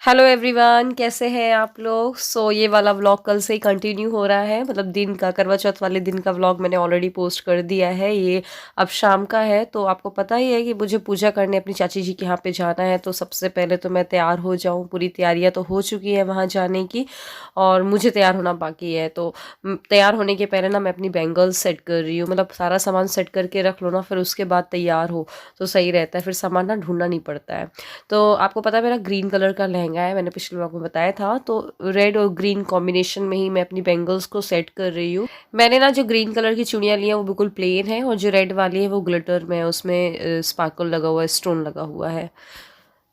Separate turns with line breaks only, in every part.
Hello everyone, कैसे हैं आप लोग। ये वाला व्लॉग कल से ही कंटिन्यू हो रहा है। मतलब दिन का करवा चौथ वाले दिन का व्लॉग मैंने ऑलरेडी पोस्ट कर दिया है। ये अब शाम का है, तो आपको पता ही है कि मुझे पूजा करने अपनी चाची जी के यहाँ पे जाना है। तो सबसे पहले तो मैं तैयार हो जाऊँ। पूरी तैयारियाँ तो हो चुकी है वहाँ जाने की, और मुझे तैयार होना बाकी है। तो तैयार होने के पहले ना मैं अपनी बैंगल्स सेट कर रही हूँ। मतलब सारा सामान सेट करके रख लो ना, फिर उसके बाद तैयार हो तो सही रहता है। फिर सामान ना ढूंढना नहीं पड़ता है। तो आपको पता है मेरा ग्रीन कलर का लहंगा है, मैंने पिछले व्लॉग में बताया था। तो रेड और ग्रीन कॉम्बिनेशन में ही मैं अपनी बैंगल्स को सेट कर रही हूँ। मैंने ना जो ग्रीन कलर की चूड़ियाँ ली हैं वो बिल्कुल प्लेन है, और जो रेड वाली है वो ग्लिटर में है, उसमें स्पार्कल लगा हुआ है, स्टोन लगा हुआ है।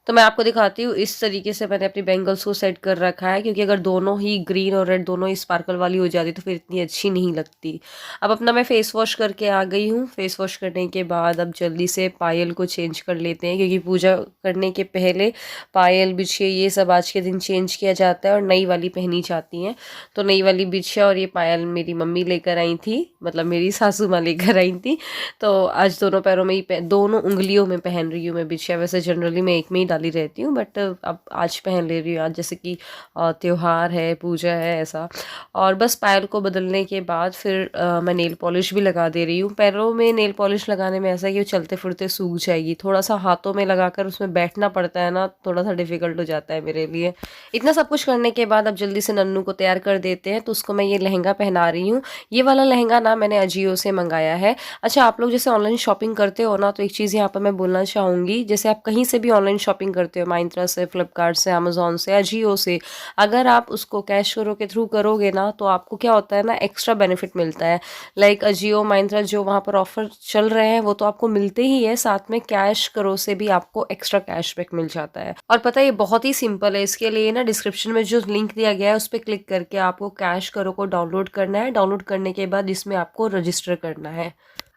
तो मैं आपको दिखाती हूँ। इस तरीके से मैंने अपनी बैंगल्स को सेट कर रखा है, क्योंकि अगर दोनों ही ग्रीन और रेड दोनों ही स्पार्कल वाली हो जाती तो फिर इतनी अच्छी नहीं लगती। अब अपना मैं फेस वॉश करके आ गई हूँ। फेस वॉश करने के बाद अब जल्दी से पायल को चेंज कर लेते हैं, क्योंकि पूजा करने के पहले पायल बिछिया ये सब आज के दिन चेंज किया जाता है और नई वाली पहनी जाती हैं। तो नई वाली बिछिया और ये पायल मेरी मम्मी लेकर आई थी, मतलब मेरी सासू माँ लेकर आई थी। तो आज दोनों पैरों में ही दोनों उंगलियों में पहन रही हूँ मैं बिछिया। वैसे जनरली मैं एक में ही डाली रहती हूँ, बट अब आज पहन ले रही हूँ। आज जैसे कि त्योहार है, पूजा है, ऐसा। और बस पायल को बदलने के बाद फिर मैं नेल पॉलिश भी लगा दे रही हूँ। पैरों में नेल पॉलिश लगाने में ऐसा है कि वो चलते फिरते सूख जाएगी। थोड़ा सा हाथों में लगाकर उसमें बैठना पड़ता है ना, थोड़ा सा डिफिकल्ट हो जाता है मेरे लिए। इतना सब कुछ करने के बाद अब जल्दी से नन्नू को तैयार कर देते हैं। तो उसको मैं ये लहंगा पहना रही हूँ। ये वाला लहंगा ना मैंने अजियो से मंगाया है। अच्छा, आप लोग जैसे ऑनलाइन शॉपिंग करते हो ना, तो एक चीज़ यहाँ पर मैं बोलना चाहूँगी। जैसे आप कहीं से भी ऑनलाइन शॉपिंग करते हो, माइंत्रा से, फ्लिपकार्ट से, अमेजोन से, अजियो से, अगर आप उसको कैश करो के थ्रू करोगे ना, तो आपको क्या होता है ना, एक्स्ट्रा बेनिफिट मिलता है। लाइक अजियो, माइंत्रा, जो वहाँ पर ऑफर चल रहे हैं वो तो आपको मिलते ही है, साथ में कैश करो से भी आपको एक्स्ट्रा कैशबैक मिल जाता है। और पता है ये बहुत ही सिंपल है। इसके लिए ना डिस्क्रिप्शन में जो लिंक दिया गया है उस पर क्लिक करके आपको कैश करो को डाउनलोड करना है। डाउनलोड करने के बाद इसमें आपको रजिस्टर करना है।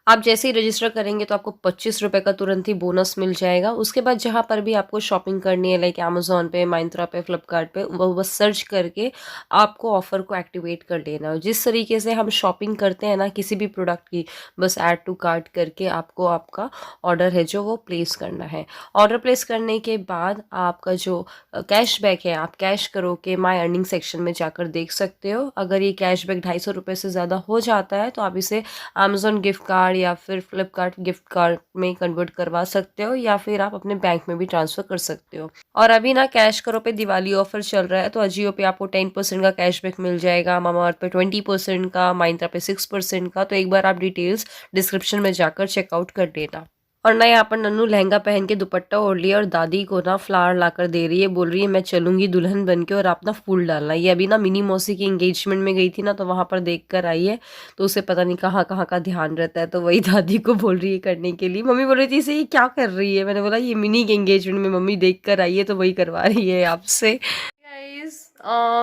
आप जैसे ही रजिस्टर करेंगे तो आपको 25 रुपये का तुरंत ही बोनस मिल जाएगा। उसके बाद जहाँ पर भी आपको शॉपिंग करनी है, लाइक अमेजोन पे, माइंत्रा पे, फ्लिपकार्ट पे, वो बस सर्च करके आपको ऑफ़र को एक्टिवेट कर लेना है। जिस तरीके से हम शॉपिंग करते हैं ना किसी भी प्रोडक्ट की, बस ऐड टू कार्ट करके आपको आपका ऑर्डर है जो वो प्लेस करना है। ऑर्डर प्लेस करने के बाद आपका जो कैशबैक है, आप कैश करो के माई अर्निंग सेक्शन में जाकर देख सकते हो। अगर ये कैशबैक 250 रुपये से ज़्यादा हो जाता है तो आप इसे अमेज़न गिफ्ट कार्ड या फिर फ्लिपकार्ट गिफ्ट कार्ड में कन्वर्ट करवा सकते हो, या फिर आप अपने बैंक में भी ट्रांसफ़र कर सकते हो। और अभी ना कैश करो पे दिवाली ऑफर चल रहा है, तो अजियो पे आपको 10% का कैशबैक मिल जाएगा, मामाअर्थ पे 20% का, माइंत्रा पे 6% का। तो एक बार आप डिटेल्स डिस्क्रिप्शन में जाकर चेकआउट कर लेना। और ना यहाँ पर नन्नू लहंगा पहन के दुपट्टा ओढ़ लिया और दादी को ना फ्लावर लाकर दे रही है। बोल रही है मैं चलूंगी दुल्हन बन के और आप ना फूल डालना। ये अभी ना मिनी मौसी की एंगेजमेंट में गई थी ना, तो वहां पर देख कर आई है। तो उसे पता नहीं कहाँ कहाँ का ध्यान रहता है, तो वही दादी को बोल रही है करने के लिए। मम्मी बोल रही थी इसे ये क्या कर रही है। मैंने बोला ये मिनी एंगेजमेंट में मम्मी देख कर आई है, तो वही करवा रही है आपसे। गाइस,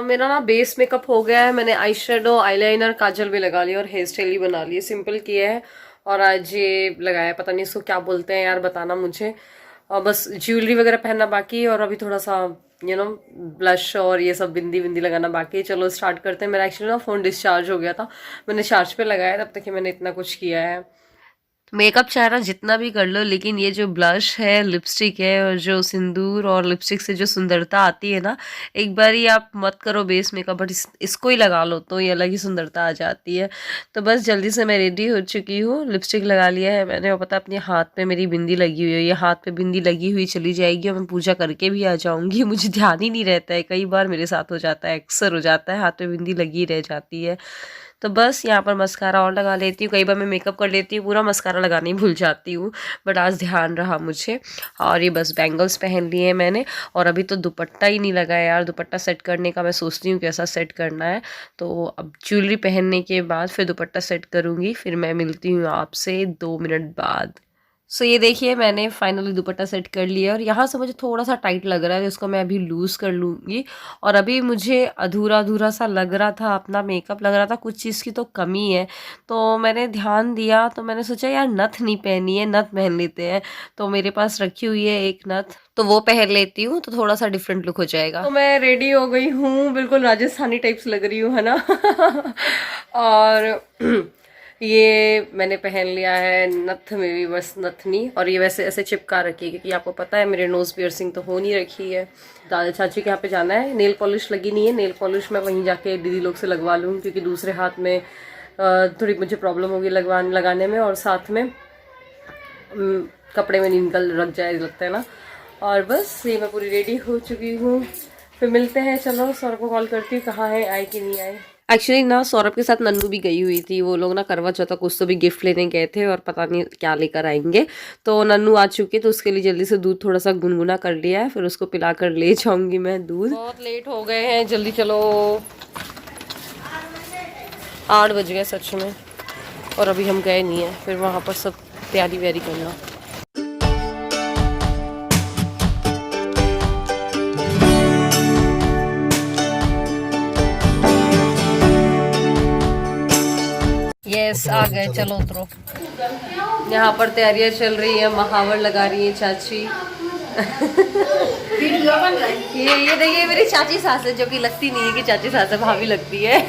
मेरा ना बेस मेकअप हो गया है। मैंने आई शेडो, आईलाइनर, काजल भी लगा लिया और हेयर स्टाइल ही बना ली है। सिंपल किया है। और आज ये लगाया, पता नहीं इसको क्या बोलते हैं यार, बताना मुझे। और बस ज्वेलरी वगैरह पहनना बाकी है, और अभी थोड़ा सा यू नो ब्लश और ये सब बिंदी बिंदी लगाना बाकी है। चलो स्टार्ट करते हैं। मेरा एक्चुअली ना फ़ोन डिस्चार्ज हो गया था, मैंने चार्ज पे लगाया, तब तक कि मैंने इतना कुछ किया है। मेकअप चाहे ना जितना भी कर लो, लेकिन ये जो ब्लश है, लिपस्टिक है, और जो सिंदूर और लिपस्टिक से जो सुंदरता आती है ना, एक बार ही आप मत करो बेस मेकअप, बट इसको ही लगा लो तो ये अलग ही सुंदरता आ जाती है। तो बस जल्दी से मैं रेडी हो चुकी हूँ। लिपस्टिक लगा लिया है मैंने, और पता अपने हाथ पे मेरी बिंदी लगी हुई है। ये हाथ पे बिंदी लगी हुई चली जाएगी और मैं पूजा करके भी आ जाऊंगी। मुझे ध्यान ही नहीं रहता है, कई बार मेरे साथ हो जाता है, अक्सर हो जाता है, हाथ पे बिंदी लगी रह जाती है। तो बस यहाँ पर मस्कारा और लगा लेती हूँ। कई बार मैं मेकअप कर लेती हूँ, पूरा मस्कारा लगाने ही भूल जाती हूँ, बट आज ध्यान रहा मुझे। और ये बस बैंगल्स पहन लिए हैं मैंने, और अभी तो दुपट्टा ही नहीं लगा है यार। दुपट्टा सेट करने का मैं सोचती हूँ कैसा सेट करना है। तो अब ज्वेलरी पहनने के बाद फिर दुपट्टा सेट करूँगी। फिर मैं मिलती हूँ आपसे 2 मिनट बाद। ये देखिए मैंने फाइनली दुपट्टा सेट कर लिया, और यहाँ से मुझे थोड़ा सा टाइट लग रहा है, जिसको मैं अभी लूज़ कर लूँगी। और अभी मुझे अधूरा अधूरा सा लग रहा था, अपना मेकअप लग रहा था, कुछ चीज़ की तो कमी है। तो मैंने ध्यान दिया, तो मैंने सोचा यार नथ नहीं पहनी है, नथ पहन लेते हैं। तो मेरे पास रखी हुई है एक नथ, तो वो पहन लेती हूँ, तो थोड़ा सा डिफरेंट लुक हो जाएगा। तो मैं रेडी हो गई हूँ, बिल्कुल राजस्थानी टाइप्स लग रही हूँ, है ना। और ये मैंने पहन लिया है नथ में भी बस नथनी, और ये वैसे ऐसे चिपका रखी है क्योंकि आपको पता है मेरे नोज पियर्सिंग तो हो नहीं रखी है। दादा चाची के यहाँ पे जाना है, नेल पॉलिश लगी नहीं है, नेल पॉलिश मैं वहीं जाके दीदी लोग से लगवा लूँ क्योंकि दूसरे हाथ में थोड़ी मुझे प्रॉब्लम होगी लगाने में, और साथ में कपड़े में नहीं निकल रख जाए लगता है ना। और बस ये मैं पूरी रेडी हो चुकी हूँ, फिर मिलते हैं। चलो सौरभ को कॉल करती हूँ कहाँ है, आए कि नहीं आए। एक्चुअली ना सौरभ के साथ नन्नू भी गई हुई थी, वो लोग ना करवा चौथ कुछ तो भी गिफ्ट लेने गए थे और पता नहीं क्या लेकर आएंगे। तो नन्नू आ चुके तो उसके लिए जल्दी से दूध थोड़ा सा गुनगुना कर लिया है, फिर उसको पिलाकर ले जाऊंगी मैं दूध। बहुत लेट हो गए हैं, जल्दी चलो। 8 बज गए सच में, और अभी हम गए नहीं है, फिर वहाँ पर सब तैयारी व्यारी करना। यस आ गए, चलो उतरो। यहाँ पर तैयारियां चल रही है, महावर लगा रही है चाची। ये देखिए मेरी चाची सास है, जो कि लगती नहीं है कि चाची सास है, भाभी लगती है।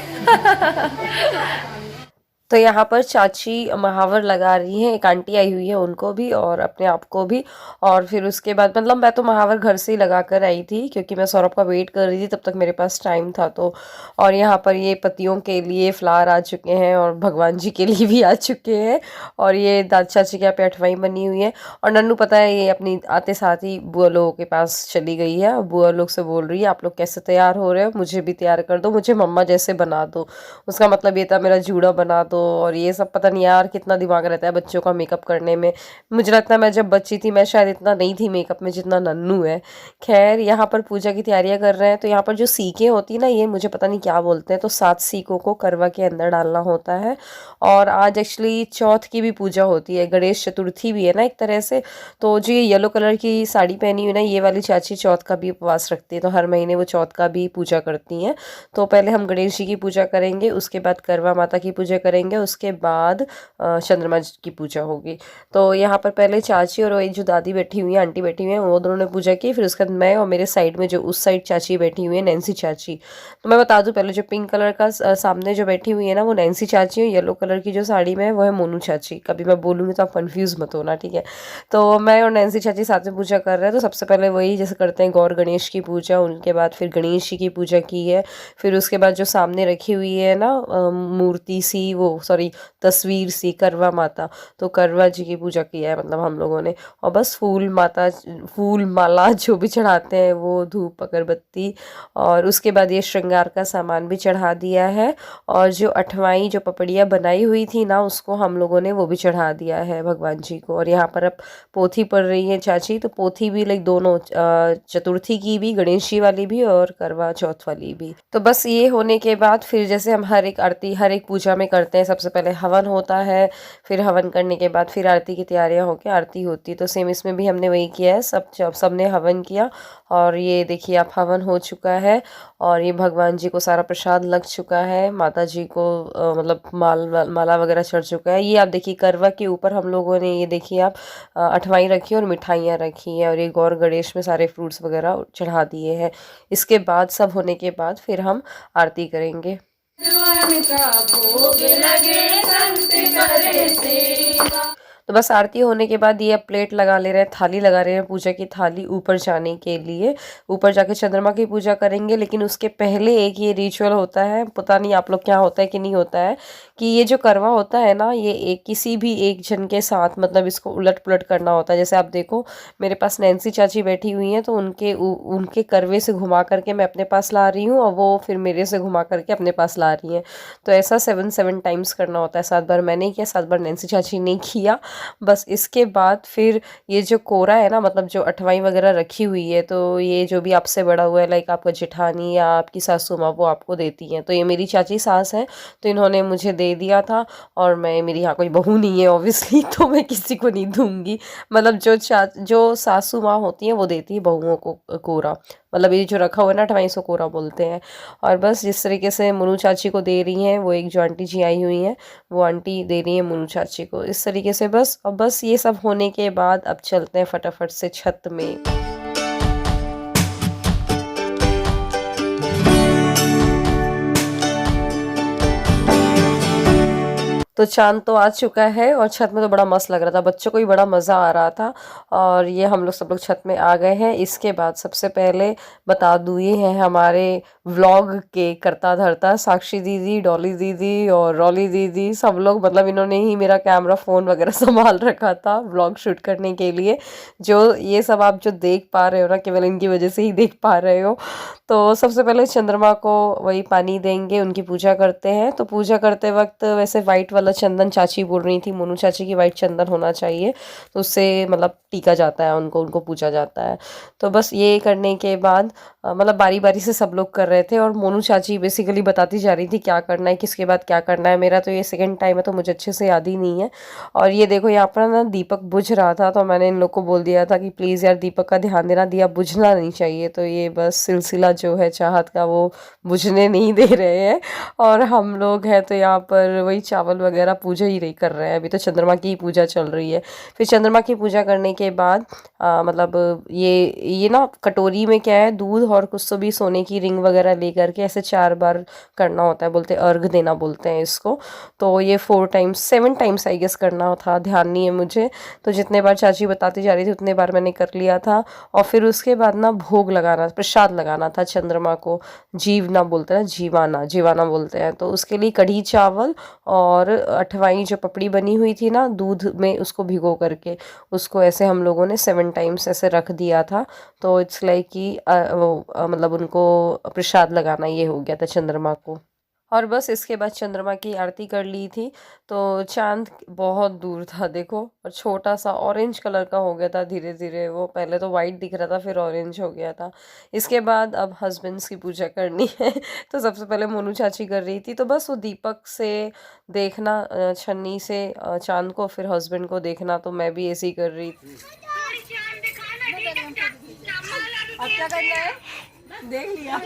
तो यहाँ पर चाची महावर लगा रही है, एक आंटी आई हुई है उनको भी और अपने आप को भी। और फिर उसके बाद मतलब मैं तो महावर घर से ही लगा कर आई थी क्योंकि मैं सौरभ का वेट कर रही थी, तब तक मेरे पास टाइम था तो। और यहाँ पर ये पतियों के लिए फ्लावर आ चुके हैं और भगवान जी के लिए भी आ चुके हैं। और ये दादा चाची के यहाँ पे अठवाई बनी हुई है। और नन्नू पता है ये अपनी आते साथ ही बुआ लोगों के पास चली गई है, बुआ लोग से बोल रही है आप लोग कैसे तैयार हो रहे हो, मुझे भी तैयार कर दो, मुझे मम्मा जैसे बना दो। उसका मतलब ये था मेरा जूड़ा बना दो। और ये सब पता नहीं यार कितना दिमाग रहता है बच्चों का मेकअप करने में। मुझे लगता है मैं जब बच्ची थी मैं शायद इतना नहीं थी मेकअप में जितना नन्नू है। खैर यहाँ पर पूजा की तैयारियां कर रहे हैं। तो यहाँ पर जो सीखें होती है ना, ये मुझे पता नहीं क्या बोलते हैं, तो 7 सीखों को करवा के अंदर डालना होता है। और आज एक्चुअली चौथ की भी पूजा होती है, गणेश चतुर्थी भी है ना एक तरह से। तो जो ये येलो कलर की साड़ी पहनी हुई ना, ये वाली चाची चौथ का भी उपवास रखती है, तो हर महीने वो चौथ का भी पूजा करती हैं। तो पहले हम गणेश जी की पूजा करेंगे, उसके बाद करवा माता की पूजा करेंगे, उसके बाद चंद्रमा जी की पूजा होगी। तो यहाँ पर पहले चाची और जो दादी बैठी हुई है, आंटी बैठी हुई है, वो दोनों ने पूजा की। फिर उसके बाद मैं और मेरे साइड में जो उस साइड चाची बैठी हुई है, नैन्सी चाची। तो मैं बता दूं पहले, जो पिंक कलर का सामने जो बैठी हुई है ना, वो नैन्सी चाची है। येलो कलर की जो साड़ी में है वो है मोनू चाची। कभी मैं बोलूँगी तो आप कंफ्यूज मत होना, ठीक है। तो मैं और नैन्सी चाची साथ में पूजा कर रहे हैं। तो सबसे पहले वही जैसे करते हैं गौर गणेश की पूजा, उनके बाद फिर गणेश जी की पूजा की है। फिर उसके बाद जो सामने रखी हुई है ना मूर्ति सी, वो सॉरी तस्वीर सी, करवा माता, तो करवा जी की पूजा की है मतलब हम लोगों ने। और बस फूल माला जो भी चढ़ाते हैं वो, धूप अगरबत्ती, और उसके बाद ये श्रृंगार का सामान भी चढ़ा दिया है। और जो अठवाई जो पपड़ियाँ बनाई हुई थी ना, उसको हम लोगों ने वो भी चढ़ा दिया है भगवान जी को। और यहाँ पर अब पोथी पढ़ रही है चाची, तो पोथी भी लाइक दोनों, चतुर्थी की भी, गणेश जी वाली भी और करवा चौथ वाली भी। तो बस ये होने के बाद फिर जैसे हम हर एक आरती हर एक पूजा में करते हैं, सबसे पहले हवन होता है, फिर हवन करने के बाद फिर आरती की तैयारियां होकर आरती होती है। तो सेम इसमें भी हमने वही किया है, सबने हवन किया। और ये देखिए आप हवन हो चुका है, और ये भगवान जी को सारा प्रसाद लग चुका है, माता जी को मतलब माला वगैरह चढ़ चुका है। ये आप देखिए करवा के ऊपर हम लोगों ने ये देखिए आप अठवाई रखी और मिठाइयाँ रखी हैं, और ये गौर गणेश में सारे फ्रूट्स वगैरह चढ़ा दिए हैं। इसके बाद सब होने के बाद फिर हम आरती करेंगे। तो बस आरती होने के बाद ये प्लेट लगा ले रहे हैं, थाली लगा रहे हैं, पूजा की थाली ऊपर जाने के लिए। ऊपर जाके चंद्रमा की पूजा करेंगे, लेकिन उसके पहले एक ये रिचुअल होता है, पता नहीं आप लोग क्या होता है कि नहीं होता है, कि ये जो करवा होता है ना, ये एक किसी भी एक जन के साथ मतलब इसको उलट पुलट करना होता है। जैसे आप देखो मेरे पास नैन्सी चाची बैठी हुई हैं, तो उनके करवे से घुमा करके मैं अपने पास ला रही हूँ, और वो फिर मेरे से घुमा करके अपने पास ला रही हैं। तो ऐसा 7 टाइम्स करना होता है। 7 बार मैंने किया, 7 बार नैन्सी चाची ने किया। बस इसके बाद फिर ये जो कोरा है ना, मतलब जो अठवाई वगैरह रखी हुई है, तो ये जो भी आपसे बड़ा हुआ है लाइक आपका जेठानी या आपकी सासू माँ, वो आपको देती हैं। तो ये मेरी चाची सास है, तो इन्होंने मुझे दे दिया था। और मैं, मेरी यहाँ कोई बहू नहीं है ऑब्वियसली, तो मैं किसी को नहीं दूंगी। मतलब जो सासू माँ होती हैं वो देती है बहुओं को कोरा, मतलब ये जो रखा हुआ है ना अठवाई, सौ कोरा बोलते हैं। और बस जिस तरीके से मुनू चाची को दे रही हैं, वो एक जो आंटी जी आई हुई हैं, वो आंटी दे रही है मुनू चाची को, इस तरीके से बस। और बस ये सब होने के बाद अब चलते हैं फटाफट से छत में। तो चांद तो आ चुका है और छत में तो बड़ा मस्त लग रहा था, बच्चों को भी बड़ा मज़ा आ रहा था। और ये हम लोग सब लोग छत में आ गए हैं। इसके बाद सबसे पहले बता दूँ, ये है हमारे व्लॉग के करता धरता साक्षी दीदी, डॉली दीदी और रॉली दीदी, सब लोग मतलब इन्होंने ही मेरा कैमरा फ़ोन वगैरह संभाल रखा था व्लॉग शूट करने के लिए। जो ये सब आप जो देख पा रहे हो ना, केवल इनकी वजह से ही देख पा रहे हो। तो सबसे पहले चंद्रमा को वही पानी देंगे, उनकी पूजा करते हैं। तो पूजा करते वक्त वैसे वाइट वाला चंदन चाची बोल रही थी, मोनू चाची की वाइट चंदन होना चाहिए, तो उससे मतलब टीका जाता है उनको पूजा जाता है। तो बस ये करने के बाद मतलब बारी बारी से सब लोग कर रहे थे और मोनू चाची बेसिकली बताती जा रही थी क्या करना है, किसके बाद क्या करना है। मेरा तो ये सेकंड टाइम है तो मुझे अच्छे से याद ही नहीं है। और ये देखो यहाँ पर ना दीपक बुझ रहा था, तो मैंने इन लोग को बोल दिया था कि प्लीज़ यार दीपक का ध्यान देना, दिया बुझना नहीं चाहिए। तो ये बस सिलसिला जो है चाहत का वो बुझने नहीं दे रहे हैं। और हम लोग हैं तो यहाँ पर वही चावल वगैरह पूजा ही नहीं कर रहे हैं, अभी तो चंद्रमा की पूजा चल रही है। फिर चंद्रमा की पूजा करने के बाद मतलब ये ना कटोरी में क्या है, दूध और कुछ तो भी सोने की रिंग वगैरह ले करके ऐसे 4 बार करना होता है, बोलते हैं अर्घ देना बोलते हैं इसको। तो ये 7 टाइम्स आई गेस करना था, ध्यान नहीं है मुझे। तो जितने बार चाची बताती जा रही थी उतने बार मैंने कर लिया था। और फिर उसके बाद ना भोग लगाना, प्रसाद लगाना था चंद्रमा को। जीवना बोलते हैं, जीवाना बोलते हैं। तो उसके लिए कढ़ी चावल और अठवाई जो पपड़ी बनी हुई थी ना दूध में, उसको भिगो करके उसको ऐसे हम लोगों ने 7 टाइम्स ऐसे रख दिया था। तो इट्स लाइक कि मतलब उनको प्रसाद लगाना ये हो गया था चंद्रमा को। और बस इसके बाद चंद्रमा की आरती कर ली थी। तो चांद बहुत दूर था देखो, और छोटा सा ऑरेंज कलर का हो गया था धीरे धीरे। वो पहले तो वाइट दिख रहा था, फिर ऑरेंज हो गया था। इसके बाद अब हस्बैंड्स की पूजा करनी है। तो सबसे पहले मोनू चाची कर रही थी, तो बस वो दीपक से देखना छन्नी से चांद को, फिर हस्बैंड को देखना। तो मैं भी ऐसे ही कर रही थी। अब क्या करना है, देख लिया।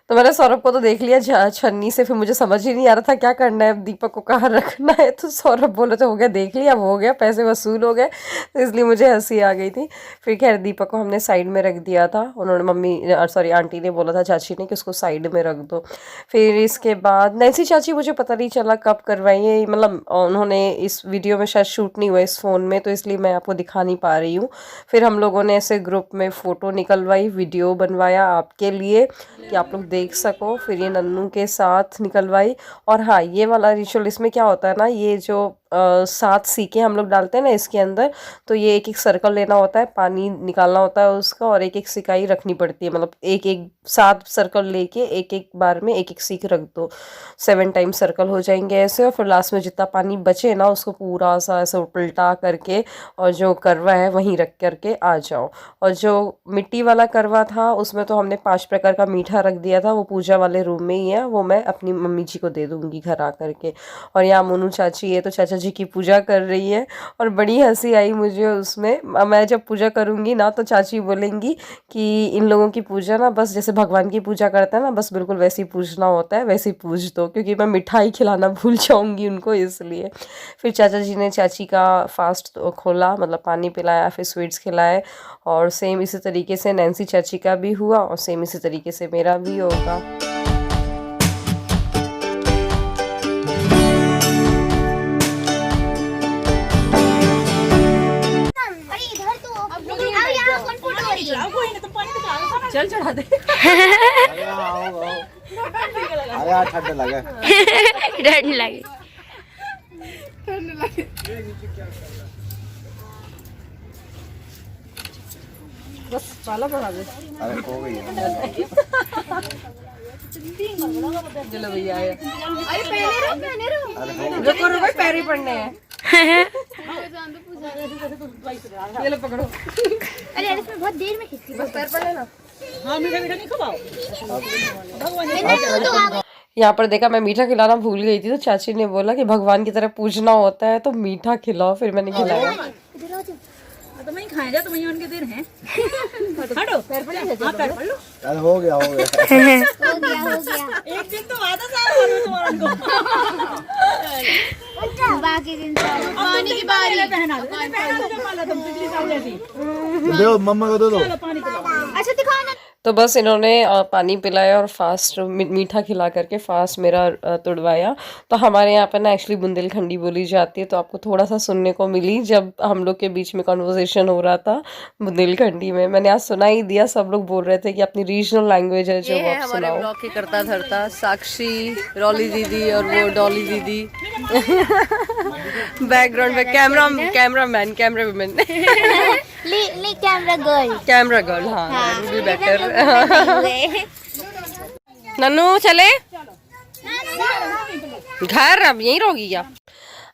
तो मैंने सौरभ को तो देख लिया छन्नी से, फिर मुझे समझ ही नहीं आ रहा था क्या करना है, दीपक को कहाँ रखना है। तो सौरभ बोले तो हो गया, देख लिया, वो हो गया, पैसे वसूल हो गए। तो इसलिए मुझे हंसी आ गई थी। फिर खैर दीपक को हमने साइड में रख दिया था, उन्होंने आंटी ने बोला था चाची ने कि उसको साइड में रख दो। फिर इसके बाद नैन्सी चाची मुझे पता नहीं चला कब करवाई है, मतलब उन्होंने इस वीडियो में शायद शूट नहीं हुआ इस फ़ोन में, तो इसलिए मैं आपको दिखा नहीं पा रही हूँ। फिर हम लोगों ने ऐसे ग्रुप में फ़ोटो निकलवाई, वीडियो बनवाया आपके लिए कि आप लोग देख सको। फिर ये नन्नू के साथ निकलवाई। और हाँ, ये वाला रिचुअल इसमें क्या होता है ना, ये जो 7 सीके हम लोग डालते हैं ना इसके अंदर, तो ये एक एक सर्कल लेना होता है, पानी निकालना होता है उसका, और एक एक सिकाई रखनी पड़ती है। मतलब एक एक 7 सर्कल लेके एक एक बार में एक एक सीख रख दो, 7 टाइम सर्कल हो जाएंगे ऐसे। और फिर लास्ट में जितना पानी बचे ना उसको पूरा सा ऐसे उल्टा करके और जो करवा है वहीं रख करके आ जाओ। और जो मिट्टी वाला करवा था उसमें तो हमने 5 प्रकार का मीठा रख दिया था, वो पूजा वाले रूम में ही है, वो मैं अपनी मम्मी जी को दे दूंगी घर आ करके। और यहाँ मोनू चाची है तो चाचा जी की पूजा कर रही है, और बड़ी हंसी आई मुझे उसमें। मैं जब पूजा करूँगी ना तो चाची बोलेंगी कि इन लोगों की पूजा ना बस जैसे भगवान की पूजा करते हैं ना, बस बिल्कुल वैसे ही पूजना होता है, वैसे ही पूज दो, क्योंकि मैं मिठाई खिलाना भूल जाऊँगी उनको इसलिए। फिर चाचा जी ने चाची का फास्ट खोला, मतलब पानी पिलाया, फिर स्वीट्स खिलाए। और सेम इसी तरीके से नैन्सी चाची का भी हुआ और सेम इसी तरीके से मेरा भी होगा। चल चढ़ा दे।
आया ठंड लगे।
ठंड लगे।
बस पाला बढ़ा दे।
अरे हो गई है।
चलो भैया आया।
अरे पहने रहो।
रुको रुको, पैर ही पड़ने हैं। ये लो पकड़ो।
अरे इसमें बहुत देर में खींचती
बस पैर पड़ लेना।
हाँ मीठा मीठा नहीं खवाओ।
यहाँ पर देखा, मैं मीठा खिलाना भूल गई थी, तो चाची ने बोला कि भगवान की तरह पूजना होता है तो मीठा खिलाओ, फिर मैंने खिलाया।
तो मैं खाए जा, तो मैं उनके देर हैं। हटो पैर पड़ ले। हां पैर पड़ लो।
अरे हो गया
हो गया।
एक दिन तो वादा सारा और तुम्हारा को
बाकी दिन पानी की बारी
पहना दो माला, तुम पिछली साल जैसी।
दो मम्मा को दे दो।
चलो पानी पिलाओ।
अच्छा दिखाओ ना।
तो बस इन्होंने पानी पिलाया और फास्ट मीठा खिला करके फास्ट मेरा तुड़वाया। तो हमारे यहाँ पर ना एक्चुअली बुंदेलखंडी बोली जाती है, तो आपको थोड़ा सा सुनने को मिली जब हम लोग के बीच में कॉन्वर्सेशन हो रहा था बुंदेलखंडी में। मैंने आज सुना ही दिया, सब लोग बोल रहे थे कि अपनी रीजनल लैंग्वेज है जो वो आप सुनाओ। ब्लॉग के करता धरता साक्षी, रॉली दीदी और वो डॉली दीदी बैकग्राउंड में कैमरामैन कैमरामैन
ली कैमरा गर्ल
कैमरा गर्ल। हाँ बी बेटर। नन्नू चले घर, अब यहीं रहोगी क्या?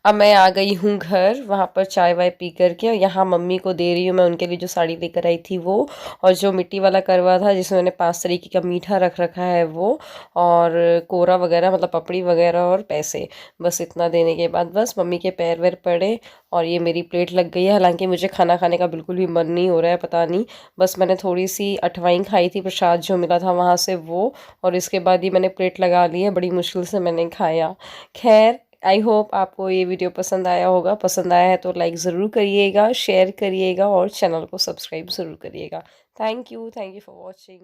अब मैं आ गई हूँ घर, वहाँ पर चाय वाय पी करके, और यहाँ मम्मी को दे रही हूँ मैं उनके लिए जो साड़ी लेकर आई थी वो, और जो मिट्टी वाला करवा था जिसमें मैंने 5 तरीके का मीठा रख रखा है वो, और कोरा वगैरह मतलब पपड़ी वगैरह और पैसे। बस इतना देने के बाद बस मम्मी के पैर वैर पड़े और ये मेरी प्लेट लग गई है। हालांकि मुझे खाना खाने का बिल्कुल भी मन नहीं हो रहा है, पता नहीं, बस मैंने थोड़ी सी अठवाई खाई थी प्रसाद जो मिला था वहाँ से वो, और इसके बाद ही मैंने प्लेट लगा ली है, बड़ी मुश्किल से मैंने खाया। खैर आई होप आपको ये वीडियो पसंद आया होगा। पसंद आया है तो लाइक ज़रूर करिएगा, शेयर करिएगा और चैनल को सब्सक्राइब ज़रूर करिएगा। Thank you for watching.